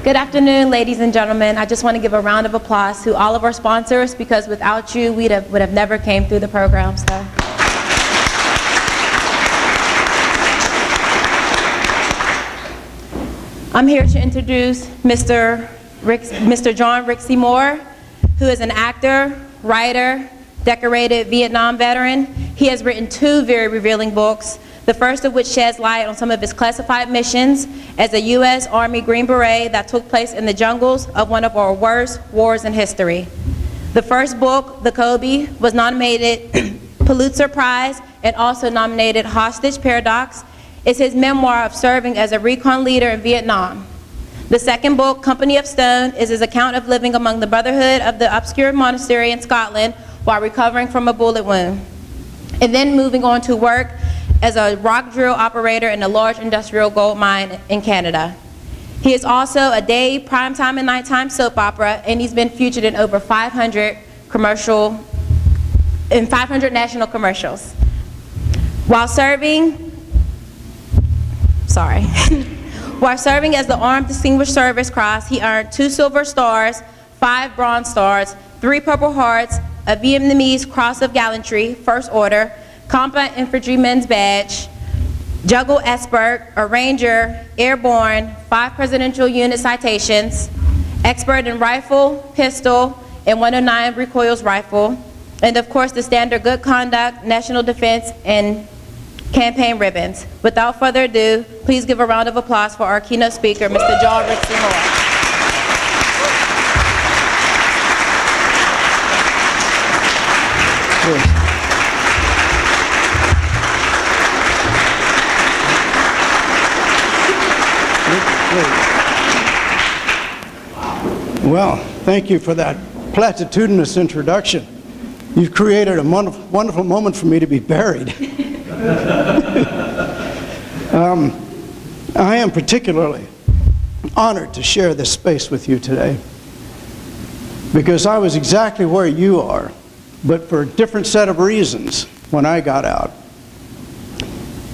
Good afternoon, ladies and gentlemen. I just want to give a round of applause to all of our sponsors, because without you, we would have never came through the program. So. I'm here to introduce Mr. John Rixley Moore, who is an actor, writer, decorated Vietnam veteran. He has written 2 very revealing books, the first of which sheds light on some of his classified missions as a U.S. Army Green Beret that took place in the jungles of one of our worst wars in history. The first book, The Kobe, was nominated Pulitzer Prize and also nominated Hostage Paradox. It's his memoir of serving as a recon leader in Vietnam. The second book, Company of Stone, is his account of living among the brotherhood of the obscure monastery in Scotland while recovering from a bullet wound, and then moving on to work as a rock drill operator in a large industrial gold mine in Canada. He is also a day, primetime, and nighttime soap opera, and he's been featured in over 500 national commercials. While serving as the Armed Distinguished Service Cross, he earned 2 Silver Stars, 5 Bronze Stars, 3 Purple Hearts, a Vietnamese Cross of Gallantry, First Order, Combat Infantryman's Badge, Juggle Expert, a Ranger, Airborne, 5 Presidential Unit Citations, Expert in Rifle, Pistol, and 109 Recoils Rifle, and of course the standard Good Conduct, National Defense, and campaign ribbons. Without further ado, please give a round of applause for our keynote speaker, Mr. John Rixley Moore. Well, thank you for that platitudinous introduction. You've created a wonderful moment for me to be buried. I am particularly honored to share this space with you today, because I was exactly where you are, but for a different set of reasons when I got out.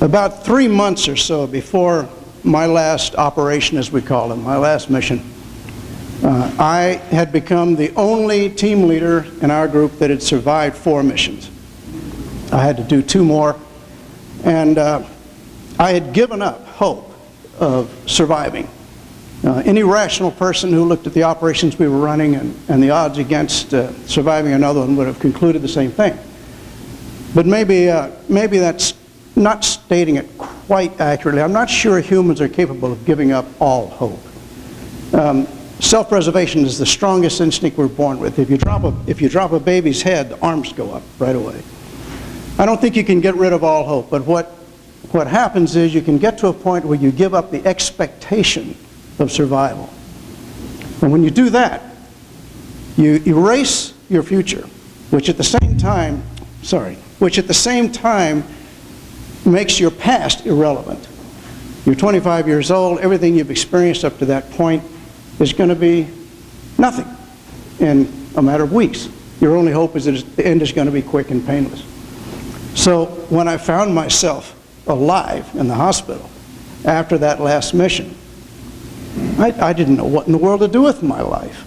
About 3 months or so before my last operation, as we call it, my last mission, I had become the only team leader in our group that had survived 4 missions. I had to do 2 more, and I had given up hope of surviving. Any rational person who looked at the operations we were running and the odds against surviving another one would have concluded the same thing. But maybe that's not stating it quite accurately. I'm not sure humans are capable of giving up all hope. Self-preservation is the strongest instinct we're born with. If you drop a baby's head, the arms go up right away. I don't think you can get rid of all hope, but what happens is you can get to a point where you give up the expectation of survival. And when you do that, you erase your future, which at the same time makes your past irrelevant. You're 25 years old, everything you've experienced up to that point is going to be nothing in a matter of weeks. Your only hope is that the end is going to be quick and painless. So when I found myself alive in the hospital after that last mission, I didn't know what in the world to do with my life.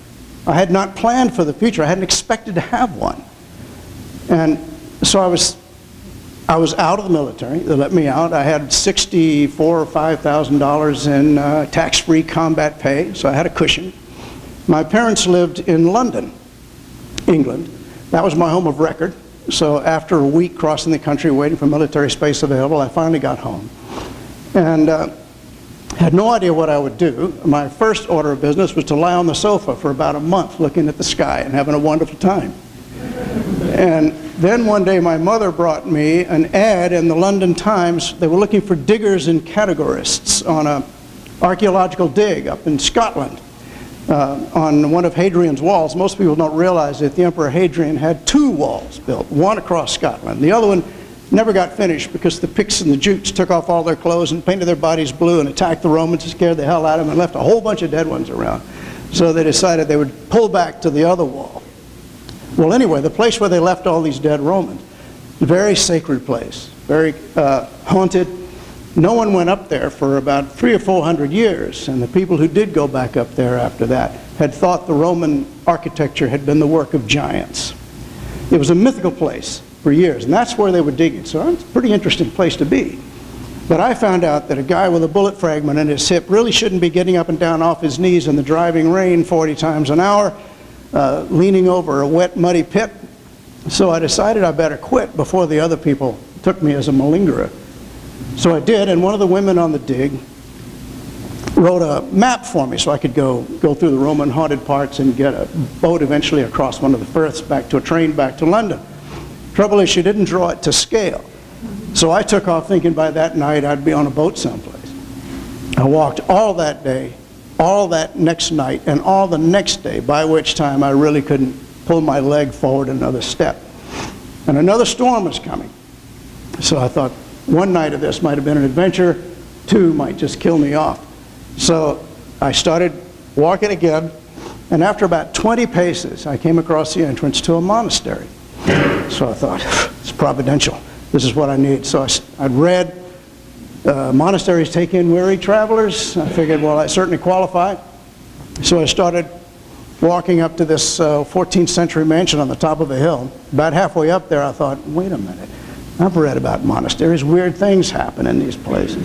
I had not planned for the future. I hadn't expected to have one. And so I was out of the military. They let me out. I had $64,000 or $5,000 in tax-free combat pay, so I had a cushion. My parents lived in London, England. That was my home of record. So after a week crossing the country waiting for military space available, I finally got home. And had no idea what I would do. My first order of business was to lie on the sofa for about a month looking at the sky and having a wonderful time. And then one day my mother brought me an ad in the London Times. They were looking for diggers and categorists on an archaeological dig up in Scotland on one of Hadrian's walls. Most people don't realize that the Emperor Hadrian had 2 walls built, one across Scotland. The other one never got finished because the Picts and the Jutes took off all their clothes and painted their bodies blue and attacked the Romans and scared the hell out of them and left a whole bunch of dead ones around. So they decided they would pull back to the other wall. Well, anyway, the place where they left all these dead Romans, a very sacred place, very haunted, No one went up there for about 300 or 400 years, and the people who did go back up there after that had thought the Roman architecture had been the work of giants. It was a mythical place for years, and that's where they were digging, so it's a pretty interesting place to be. But I found out that a guy with a bullet fragment in his hip really shouldn't be getting up and down off his knees in the driving rain 40 times an hour, leaning over a wet, muddy pit. So I decided I better quit before the other people took me as a malingerer. So I did, and one of the women on the dig wrote a map for me so I could go through the Roman haunted parts and get a boat eventually across one of the firths back to a train back to London. Trouble is, she didn't draw it to scale. So I took off thinking by that night I'd be on a boat someplace. I walked all that day, all that next night, and all the next day, by which time I really couldn't pull my leg forward another step. And another storm was coming. So I thought one night of this might have been an adventure, two might just kill me off. So I started walking again, and after about 20 paces, I came across the entrance to a monastery. So I thought, it's providential. This is what I need. So I'd read, monasteries take in weary travelers. I figured, well, I certainly qualify. So I started walking up to this 14th century mansion on the top of a hill. About halfway up there, I thought, wait a minute. I've read about monasteries. Weird things happen in these places.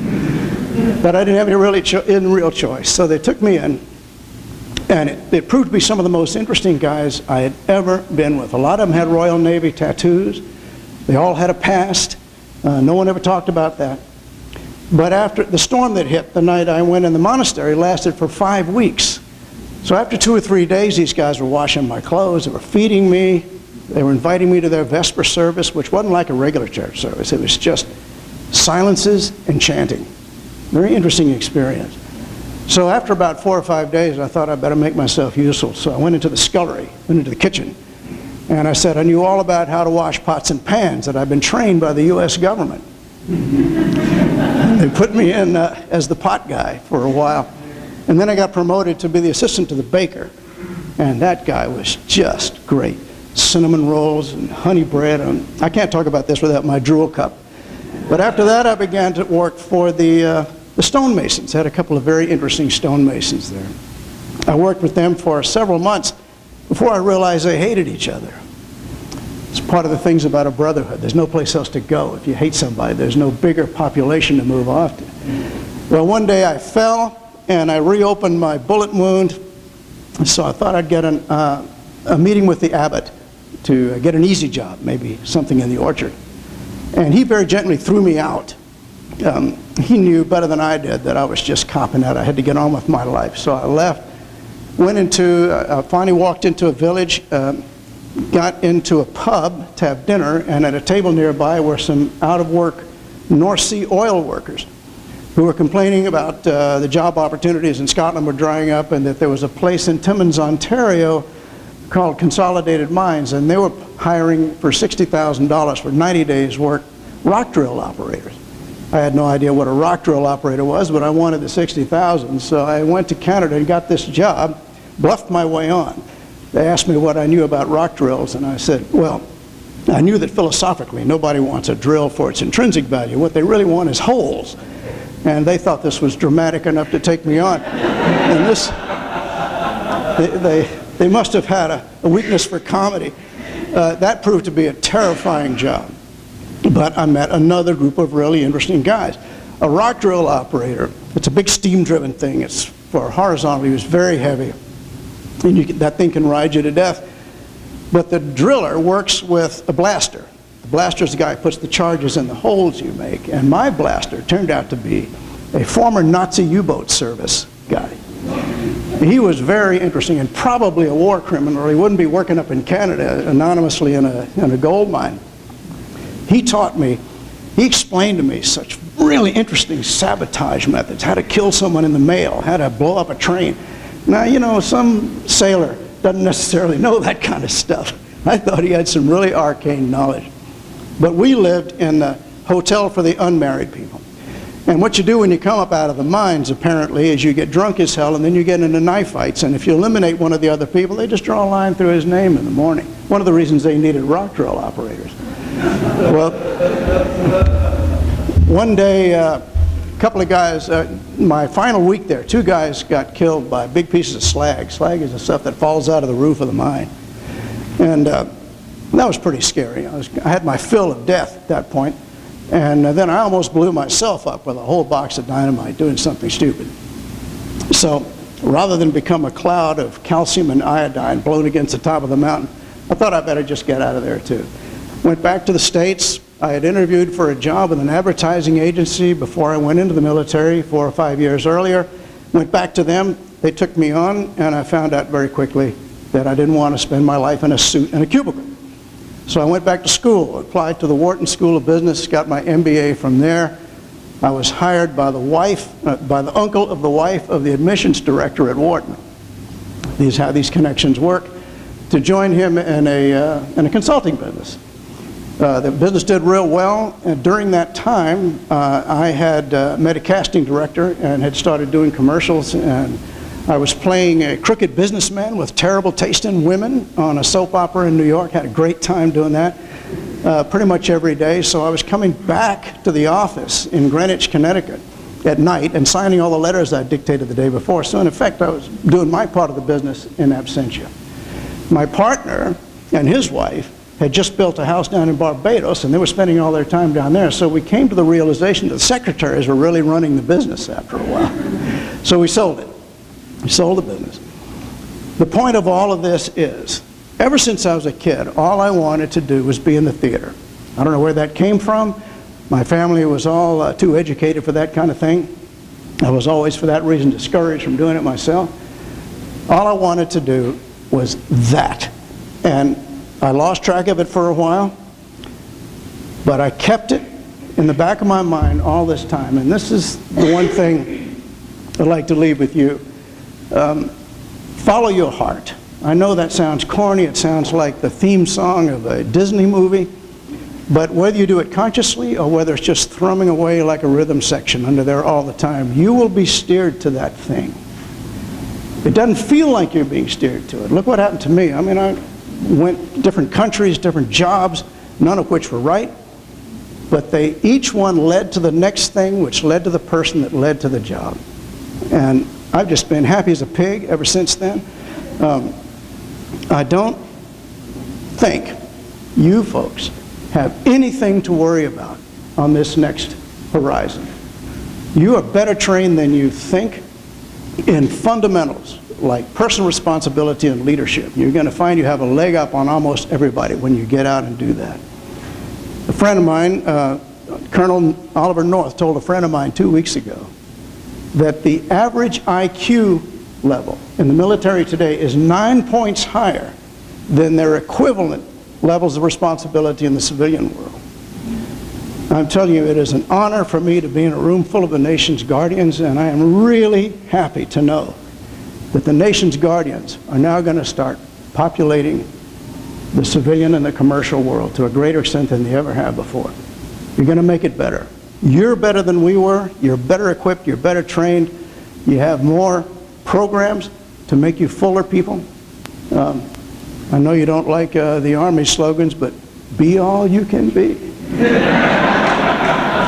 But I didn't have any real choice. So they took me in. And it proved to be some of the most interesting guys I had ever been with. A lot of them had Royal Navy tattoos. They all had a past. No one ever talked about that. But after the storm that hit the night I went in the monastery lasted for 5 weeks. So after 2 or 3 days, these guys were washing my clothes. They were feeding me. They were inviting me to their Vesper service, which wasn't like a regular church service. It was just silences and chanting. Very interesting experience. So after about 4 or 5 days, I thought I'd better make myself useful. So I went into the scullery, went into the kitchen, and I said I knew all about how to wash pots and pans, that I'd been trained by the U.S. government. They put me in as the pot guy for a while. And then I got promoted to be the assistant to the baker. And that guy was just great. Cinnamon rolls and honey bread. I can't talk about this without my drool cup. But after that, I began to work for the stonemasons. I had a couple of very interesting stonemasons there. I worked with them for several months before I realized they hated each other. It's part of the things about a brotherhood. There's no place else to go. If you hate somebody, there's no bigger population to move off to. Well, one day I fell and I reopened my bullet wound. So I thought I'd get a meeting with the abbot to get an easy job, maybe something in the orchard. And he very gently threw me out. He knew better than I did that I was just copping out. I had to get on with my life. So I left, finally walked into a village, got into a pub to have dinner, and at a table nearby were some out-of-work North Sea oil workers who were complaining about the job opportunities in Scotland were drying up, and that there was a place in Timmins, Ontario called Consolidated Mines, and they were hiring for $60,000 for 90 days work rock drill operators. I had no idea what a rock drill operator was, but I wanted the $60,000, so I went to Canada and got this job, bluffed my way on. They asked me what I knew about rock drills, and I said, well, I knew that philosophically nobody wants a drill for its intrinsic value. What they really want is holes. And they thought this was dramatic enough to take me on. And this, they must have had a weakness for comedy. That proved to be a terrifying job. But I met another group of really interesting guys. A rock drill operator, it's a big steam-driven thing. It's for horizontal use, very heavy. And that thing can ride you to death. But the driller works with a blaster. The blaster is the guy who puts the charges in the holes you make. And my blaster turned out to be a former Nazi U-boat service guy. He was very interesting and probably a war criminal, or he wouldn't be working up in Canada anonymously in a gold mine. He taught me, he explained to me such really interesting sabotage methods, how to kill someone in the mail, how to blow up a train. Now, you know, some sailor doesn't necessarily know that kind of stuff. I thought he had some really arcane knowledge. But we lived in the hotel for the unmarried people. And what you do when you come up out of the mines, apparently, is you get drunk as hell and then you get into knife fights. And if you eliminate one of the other people, they just draw a line through his name in the morning. One of the reasons they needed rock drill operators. Well, one day couple of guys, my final week there, 2 guys got killed by big pieces of slag. Slag is the stuff that falls out of the roof of the mine. And that was pretty scary. I had my fill of death at that point. And then I almost blew myself up with a whole box of dynamite doing something stupid. So rather than become a cloud of calcium and iodine blown against the top of the mountain, I thought I better just get out of there too. Went back to the States. I had interviewed for a job with an advertising agency before I went into the military 4 or 5 years earlier. Went back to them. They took me on, and I found out very quickly that I didn't want to spend my life in a suit and a cubicle. So I went back to school, applied to the Wharton School of Business, got my MBA from there. I was hired by the uncle of the wife of the admissions director at Wharton. These how these connections work, to join him in a consulting business. The business did real well, and during that time, I had met a casting director and had started doing commercials, and I was playing a crooked businessman with terrible taste in women on a soap opera in New York. Had a great time doing that pretty much every day. So I was coming back to the office in Greenwich, Connecticut at night and signing all the letters I dictated the day before. So in effect, I was doing my part of the business in absentia. My partner and his wife had just built a house down in Barbados, and they were spending all their time down there. So we came to the realization that the secretaries were really running the business after a while. So we sold it. We sold the business. The point of all of this is, ever since I was a kid, all I wanted to do was be in the theater. I don't know where that came from. My family was all too educated for that kind of thing. I was always, for that reason, discouraged from doing it myself. All I wanted to do was that. And I lost track of it for a while, but I kept it in the back of my mind all this time. And this is the one thing I'd like to leave with you. Follow your heart. I know that sounds corny. It sounds like the theme song of a Disney movie. But whether you do it consciously or whether it's just thrumming away like a rhythm section under there all the time, you will be steered to that thing. It doesn't feel like you're being steered to it. Look what happened to me. I mean, I went to different countries, different jobs, none of which were right. But they each one led to the next thing, which led to the person that led to the job. And I've just been happy as a pig ever since then. I don't think you folks have anything to worry about on this next horizon. You are better trained than you think in fundamentals like personal responsibility and leadership. You're going to find you have a leg up on almost everybody when you get out and do that. A friend of mine, Colonel Oliver North, told a friend of mine 2 weeks ago that the average IQ level in the military today is 9 points higher than their equivalent levels of responsibility in the civilian world. I'm telling you, it is an honor for me to be in a room full of the nation's guardians, and I am really happy to know that the nation's guardians are now going to start populating the civilian and the commercial world to a greater extent than they ever have before. You're going to make it better. You're better than we were. You're better equipped. You're better trained. You have more programs to make you fuller people. I know you don't like the Army slogans, but be all you can be.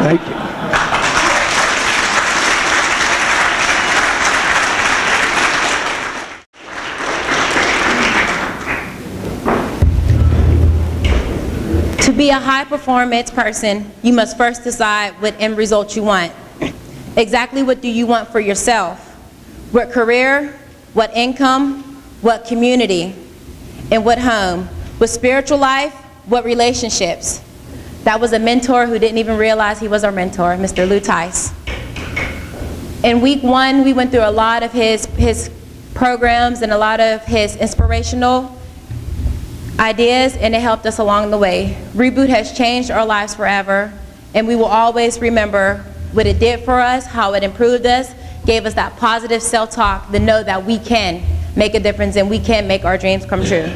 Thank you. To be a high-performance person, you must first decide what end result you want. Exactly what do you want for yourself? What career, what income, what community, and what home? What spiritual life, what relationships? That was a mentor who didn't even realize he was our mentor, Mr. Lou Tice. In week 1, we went through a lot of his programs and a lot of his inspirational ideas, and it helped us along the way. Reboot has changed our lives forever, and we will always remember what it did for us, how it improved us, gave us that positive self-talk to know that we can make a difference and we can make our dreams come true.